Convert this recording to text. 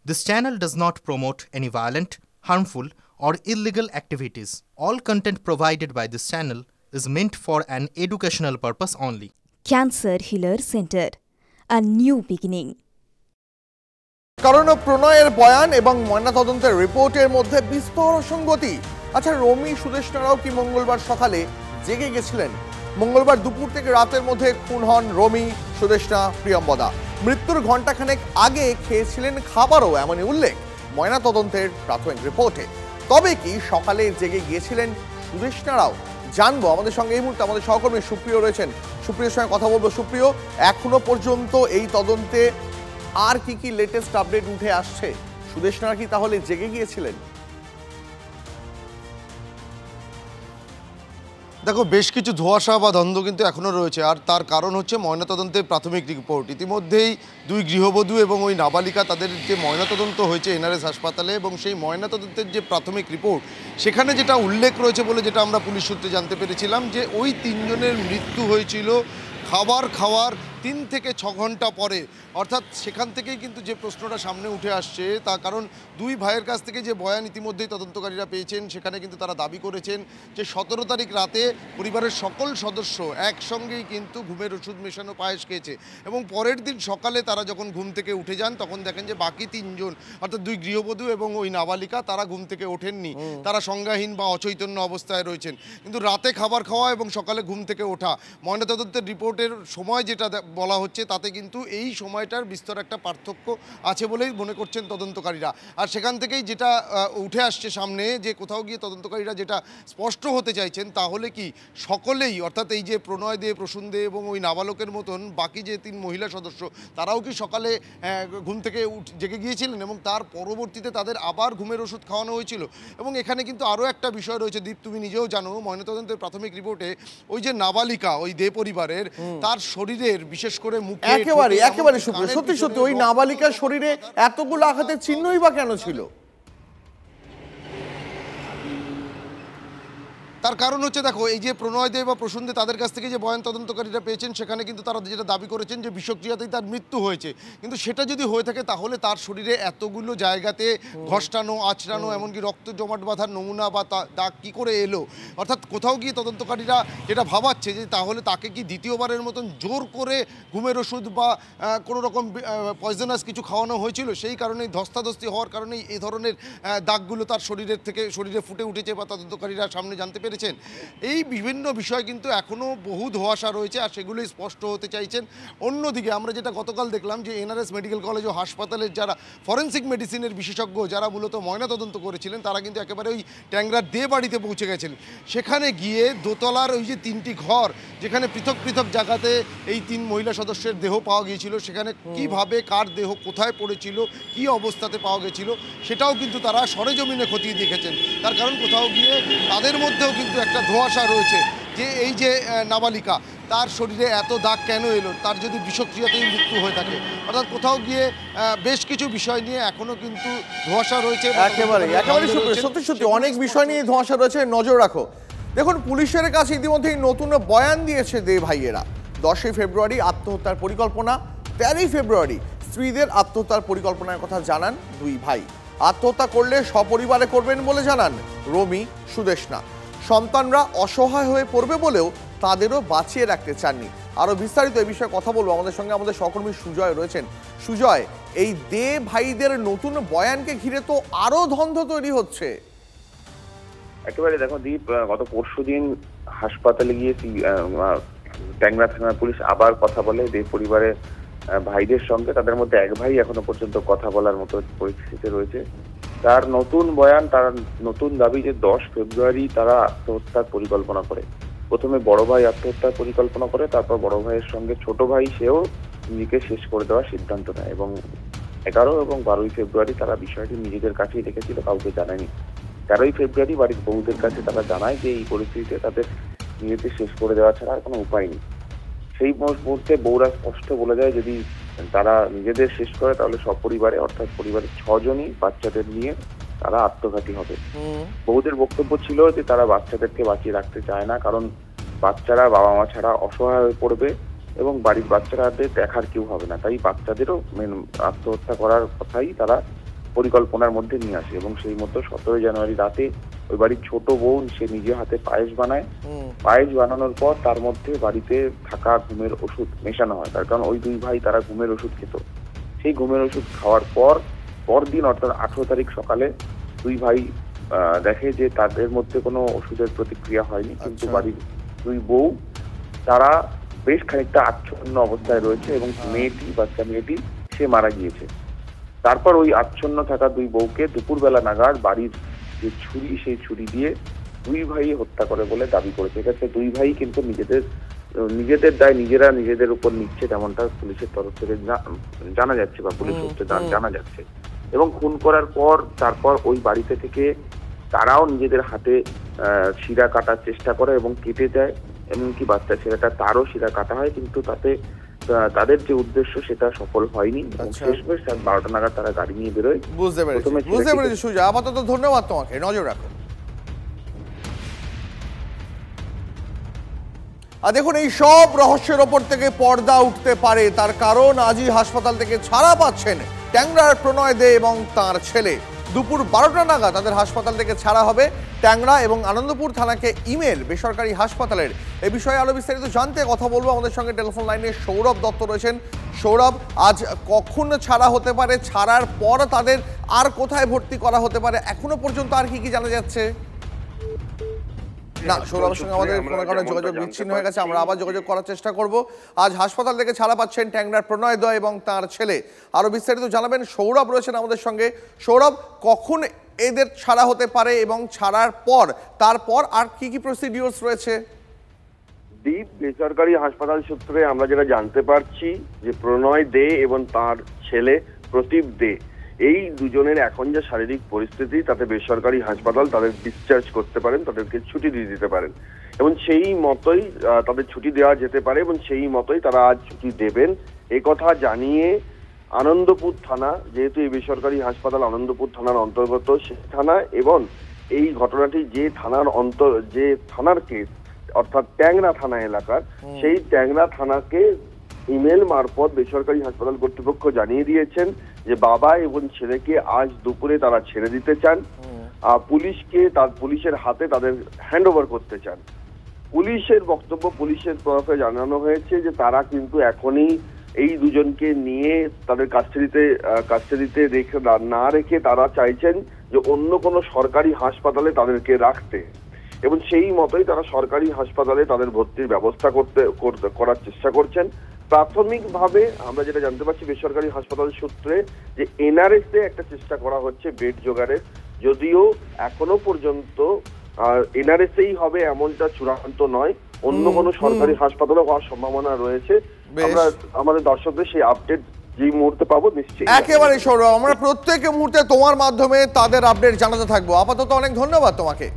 This channel does not promote any violent, harmful, or illegal activities. All content provided by this channel is meant for an educational purpose only. Cancer Healer Center, a new beginning. কারণ প্রণয়ের বয়ান এবং ময়নাতদন্তের রিপোর্টের মধ্যে বিস্তর অসঙ্গতি। আচ্ছা, রমি সুদেষ্ণারাও কি মঙ্গলবার সকালে জেগে গেছিলেন? মঙ্গলবার দুপুর থেকে রাতের মধ্যে খুন হন রমি, সুদেষ্ণা, প্রিয়ম্বদা। মৃত্যুর ঘণ্টাখানেক আগে খেয়েছিলেন খাবারও, এমনই উল্লেখ ময়নাতদন্তের প্রাথমিক রিপোর্টে। তবে কি সকালে জেগে গিয়েছিলেন সুদেষ্ণারাও? জানবো। আমাদের সঙ্গে এই মুহূর্তে আমাদের সহকর্মী সুপ্রিয় রয়েছেন। সুপ্রিয়র সঙ্গে কথা বলবো। সুপ্রিয়, এখনো পর্যন্ত এই তদন্তে আর কি লেটেস্ট আপডেট উঠে আসছে? সুদেষ্ণারা কি তাহলে জেগে গিয়েছিলেন? দেখো, বেশ কিছু ধোঁয়াশা বা দ্বন্দ্ব কিন্তু এখনও রয়েছে, আর তার কারণ হচ্ছে ময়নাতদন্তের প্রাথমিক রিপোর্ট। ইতিমধ্যেই দুই গৃহবধূ এবং ওই নাবালিকা, তাদের যে ময়নাতদন্ত হয়েছে এনআরএস হাসপাতালে, এবং সেই ময়নাতদন্তের যে প্রাথমিক রিপোর্ট, সেখানে যেটা উল্লেখ রয়েছে বলে যেটা আমরা পুলিশ সূত্রে জানতে পেরেছিলাম, যে ওই তিনজনের মৃত্যু হয়েছিল খাবার খাওয়ার 3 থেকে 6 ঘন্টা পরে। অর্থাৎ সেখান থেকেই কিন্তু যে প্রশ্নটা সামনে উঠে আসছে, তার কারণ দুই ভাইয়ের কাছ থেকে যে বয়ান ইতিমধ্যেই তদন্তকারীরা পেয়েছেন, সেখানে কিন্তু তারা দাবি করেছেন যে 17 তারিখ রাতে পরিবারের সকল সদস্য একসঙ্গেই কিন্তু ঘুমের ওষুধ মেশানো পায়েস খেয়েছে, এবং পরের দিন সকালে তারা যখন ঘুম থেকে উঠে যান তখন দেখেন যে বাকি 3 জন, অর্থাৎ দুই গৃহবধূ এবং ওই নাবালিকা, তারা ঘুম থেকে ওঠেননি, তারা সংজ্ঞাহীন বা অচৈতন্য অবস্থায় রয়েছেন। কিন্তু রাতে খাবার খাওয়া এবং সকালে ঘুম থেকে ওঠা, ময়নাতদন্তের রিপোর্টের সময় যেটা বলা হচ্ছে, তাতে কিন্তু এই সময়টার বিস্তর একটা পার্থক্য আছে বলেই মনে করছেন তদন্তকারীরা। আর সেখান থেকেই যেটা উঠে আসছে সামনে, যে কোথাও গিয়ে তদন্তকারীরা যেটা স্পষ্ট হতে চাইছেন, তাহলে কি সকলেই, অর্থাৎ এই যে প্রণয় দে, প্রসূন দে এবং ওই নাবালকের মতন বাকি যে 3 মহিলা সদস্য, তারাও কি সকালে ঘুম থেকে জেগে গিয়েছিলেন এবং তার পরবর্তীতে তাদের আবার ঘুমের ওষুধ খাওয়ানো হয়েছিল? এবং এখানে কিন্তু আরও একটা বিষয় রয়েছে, দীপ, তুমি নিজেও জানো, ময়নাতদন্তের প্রাথমিক রিপোর্টে ওই যে নাবালিকা, ওই দে পরিবারের, তার শরীরের বিশেষ করে মুখে একেবারে সত্যি সত্যি ওই নাবালিকার শরীরে এতগুলো আঘাতের চিহ্নই বা কেন ছিল? তার কারণ হচ্ছে, দেখো, এই যে প্রণয় দে বা প্রসূন দে, তাদের কাছ থেকে যে বয়ান তদন্তকারীরা পেয়েছেন, সেখানে কিন্তু তারা যেটা দাবি করেছেন যে বিষক্রিয়াতেই তার মৃত্যু হয়েছে। কিন্তু সেটা যদি হয়ে থাকে, তাহলে তার শরীরে এতগুলো জায়গাতে ঘষ্টানো, আঁচড়ানো, এমনকি রক্ত জমাট বাঁধার নমুনা বা দাগ কী করে এলো? অর্থাৎ কোথাও গিয়ে তদন্তকারীরা যেটা ভাবাচ্ছে, যে তাহলে তাকে কি দ্বিতীয়বারের মতন জোর করে ঘুমের ওষুধ বা কোনো রকম পয়জনাস কিছু খাওয়ানো হয়েছিল, সেই কারণেই ধস্তাধস্তি হওয়ার কারণেই এই ধরনের দাগগুলো তার শরীরে ফুটে উঠেছে বা তদন্তকারীরা সামনে জানতে পেরেছেন। এই বিভিন্ন বিষয় কিন্তু এখনও বহু ধোঁয়াশা রয়েছে, আর সেগুলোই স্পষ্ট হতে চাইছেন। অন্যদিকে আমরা যেটা গতকাল দেখলাম, যে এনআরএস মেডিকেল কলেজ ও হাসপাতালের যারা ফরেন্সিক মেডিসিনের বিশেষজ্ঞ, যারা মূলত ময়নাতদন্ত করেছিলেন, তারা কিন্তু একেবারে ওই ট্যাংরার দে বাড়িতে পৌঁছে গেছেন। সেখানে গিয়ে দোতলার ওই যে 3টি ঘর, যেখানে পৃথক পৃথক জায়গাতে এই 3 মহিলা সদস্যের দেহ পাওয়া গিয়েছিল, সেখানে কিভাবে কার দেহ কোথায় পড়েছিল, কি অবস্থাতে পাওয়া গেছিল, সেটাও কিন্তু তারা সরেজমিনে খতিয়ে দেখেছেন। তার কারণ কোথাও গিয়ে তাদের মধ্যেও কিন্তু একটা ধোঁয়াশা রয়েছে, যে এই যে নাবালিকা, তার শরীরে এত দাগ কেন এলো, তার যদি বিষক্রিয়াতেই মৃত্যু হয়ে থাকে। অর্থাৎ কোথাও গিয়ে বেশ কিছু বিষয় নিয়ে এখনো কিন্তু ধোঁয়াশা রয়েছে। একেবারে সত্যি অনেক বিষয় নিয়ে ধোঁয়াশা রয়েছে, নজর রাখো। দেখুন, পুলিশের কাছে ইতিমধ্যেই নতুন বয়ান দিয়েছে দে ভাইয়েরা। 10ই ফেব্রুয়ারি আত্মহত্যার পরিকল্পনা, 13ই ফেব্রুয়ারি স্ত্রীদের আত্মহত্যার পরিকল্পনার কথা জানান দুই ভাই। আত্মহত্যা করলে সপরিবারে করবেন বলে জানান রমি, সুদেষ্ণা। সন্তানরা অসহায় হয়ে পড়বে বলেও তাদেরও বাঁচিয়ে রাখতে চাননি। আরো বিস্তারিত এই বিষয়ে কথা বলবো। আমাদের সঙ্গে আমাদের সহকর্মী সুজয় রয়েছেন। সুজয়, এই দে ভাইদের নতুন বয়ানকে ঘিরে তো আরো ধন্ধ তৈরি হচ্ছে। একেবারে দেখো দীপ, গত পরশুদিন হাসপাতালে গিয়ে ট্যাংরা থানার পুলিশ আবার কথা বলে দে পরিবারের ভাইদের সঙ্গে। তাদের মধ্যে এক ভাই এখনো পর্যন্ত কথা বলার মতো পরিস্থিতিতে রয়েছে। তার নতুন বয়ান, তার নতুন দাবি যে 10 ফেব্রুয়ারি তারা আত্মহত্যার পরিকল্পনা করে। প্রথমে বড় ভাই আত্মহত্যার পরিকল্পনা করে, তারপর বড় ভাইয়ের সঙ্গে ছোট ভাই, সেও নিজেকে শেষ করে দেওয়ার সিদ্ধান্ত নেয়, এবং 11 এবং 12ই ফেব্রুয়ারি তারা বিষয়টি নিজেদের কাছেই রেখেছিল, কাউকে জানায়নি। 13ই ফেব্রুয়ারি বাড়ির বউদের কাছে তারা জানায় যে এই পরিস্থিতিতে তাদের নিজেদের শেষ করে দেওয়া ছাড়া আর কোনো উপায় নেই। সেই মুহূর্তে বউরা স্পষ্ট বলে দেয়, যদি তারা নিজেদের শেষ করে তাহলে সপরিবারে, অর্থাৎ পরিবারের 6 জনই বাচ্চাদের নিয়ে তারা আত্মঘাতী হবে। বউদের বক্তব্য ছিল যে তারা বাচ্চাদেরকে বাঁচিয়ে রাখতে চায় না, কারণ বাচ্চারা বাবা মা ছাড়া অসহায় হয়ে পড়বে এবং বাড়ির বাচ্চাদের দেখার কেউ হবে না, তাই বাচ্চাদেরও আত্মহত্যা করার কথাই তারা পরিকল্পনার মধ্যে নিয়ে আসে এবং সেই মতো 17 জানুয়ারি রাতে ওই বাড়ির ছোট বোন সে নিজে হাতে পায়েস বানায়। পায়েস বানানোর পর তার মধ্যে বাড়িতে থাকা ঘুমের ওষুধ মেশানো হয়, তার কারণ ওই দুই ভাই তারা ঘুমের ওষুধ খেত। সেই ঘুমের ওষুধ খাওয়ার পরদিন অর্থাৎ 18 তারিখ সকালে দুই ভাই দেখে যে তাদের মধ্যে কোনো ওষুধের প্রতিক্রিয়া হয়নি, কিন্তু বাড়ির দুই বউ তারা বেশ খানিকটা আচ্ছন্ন অবস্থায় রয়েছে এবং বাচ্চা মেয়েটি সে মারা গিয়েছে। তারপর ওই আচ্ছন্ন থাকা দুই বউকে দুপুরবেলা নাগাদ বাড়ির যে ছুরি সেই ছুরি দিয়ে দুই ভাই হত্যা করে বলে দাবি করেছে। এক্ষেত্রে দুই ভাই কিন্তু নিজেদের দায় নিজেরা নিজেদের উপর নিচ্ছে, তেমনটা পুলিশের তরফ থেকে জানা যাচ্ছে বা পুলিশ সূত্রে জানা যাচ্ছে। এবং খুন করার পর তারপর ওই বাড়িতে থেকে তারাও নিজেদের হাতে শিরা কাটার চেষ্টা করে এবং কেটে দেয়, এমনকি বাচ্চা ছেলেটা তারও শিরা কাটা হয়, কিন্তু তাতে তাদের যে উদ্দেশ্য সেটা সফল হয়নি। শেষমেশ 12টা নাগাদ তারা গাড়ি নিয়ে বেরোয়। বুঝতে পেরেছি সুজা, আপাতত ধন্যবাদ তোমাকে, নজর রাখো। আর দেখুন, এই সব রহস্যের ওপর থেকে পর্দা উঠতে পারে, তার কারণ আজই হাসপাতাল থেকে ছাড়া পাচ্ছেন ট্যাংরার প্রণয় দে এবং তার ছেলে। দুপুর 12টা নাগাদ তাদের হাসপাতাল থেকে ছাড়া হবে। ট্যাংরা এবং আনন্দপুর থানাকে ইমেল বেসরকারি হাসপাতালের। এ বিষয়ে আরো বিস্তারিত জানতে কথা বলবো, আমাদের সঙ্গে টেলিফোন লাইনে সৌরভ দত্ত রয়েছেন। সৌরভ, আজ কখন ছাড়া হতে পারে, ছাড়ার পর তাদের আর কোথায় ভর্তি করা হতে পারে, এখনো পর্যন্ত আর কি কি জানা যাচ্ছে? না, সৌরভের সঙ্গে আমাদের কোনো কারণে যোগাযোগ বিচ্ছিন্ন হয়ে গেছে, আমরা আবার যোগাযোগ করার চেষ্টা করব। আজ হাসপাতাল থেকে ছাড়া পাচ্ছেন ট্যাংরার প্রণয় দে এবং তার ছেলে। আরো বিস্তারিত জানাবেন সৌরভ রয়েছেন আমাদের সঙ্গে। সৌরভ, কখন এদের ছাড়া হতে পারে এবং ছাড়ার পর তারপর আর কি কি প্রসিডিওরস রয়েছে? দ্বীপ, বেসরকারি হাসপাতাল সূত্রে আমরা যেটা জানতে পারছি যে প্রণয় দে এবং তার ছেলে প্রদীপ দে, এই দুজনের এখন যে শারীরিক পরিস্থিতি তাতে বেসরকারি হাসপাতাল তাদের ডিসচার্জ করতে পারেন, তাদেরকে ছুটি দিয়ে দিতে পারেন এবং সেই মতোই তাদের ছুটি দেওয়া যেতে পারে এবং সেই মতোই তারা আজ ছুটি দেবেন। এই কথা জানিয়ে আনন্দপুর থানা, যেহেতু এই বেসরকারি হাসপাতাল আনন্দপুর থানার অন্তর্গত, সে থানা এবং এই ঘটনাটি যে থানার কেস অর্থাৎ ট্যাংরা থানা এলাকার, সেই ট্যাংরা থানাকে ইমেল মারফত বেসরকারি হাসপাতাল কর্তৃপক্ষ জানিয়ে দিয়েছেন যে বাবা এবং ছেলেকে আজ দুপুরে তারা ছেড়ে দিতে চান, পুলিশের হাতে তাদের হ্যান্ড ওভার করতে চান। পুলিশের বক্তব্য, পুলিশের তরফে জানানো হয়েছে যে তারা কিন্তু এখনই এই দুজনকে নিয়ে তাদের কাস্টাডিতে না রেখে তারা চাইছেন যে অন্য কোনো সরকারি হাসপাতালে তাদেরকে রাখতে এবং সেই মতোই তারা সরকারি হাসপাতালে তাদের ভর্তির ব্যবস্থা করার চেষ্টা করছেন। প্রাথমিকভাবে আমরা যেটা জানতে পারছি বেসরকারি হাসপাতাল সূত্রে যে এনআরএস-এ একটা চেষ্টা করা হচ্ছে বেড জোগাড়ের, যদিও এখনো পর্যন্ত এনআরএস-এই হবে এমনটা চূড়ান্ত নয়, অন্য কোনো সরকারি হাসপাতালে হওয়ার সম্ভাবনা রয়েছে। আমরা আমাদের দর্শকদের সেই আপডেট যে মুহূর্তে পাবো নিশ্চয়ই একেবারে সৌরভ, আমরা প্রত্যেক মুহূর্তে তোমার মাধ্যমে তাদের আপডেট জানাতে থাকবো। আপাতত অনেক ধন্যবাদ তোমাকে।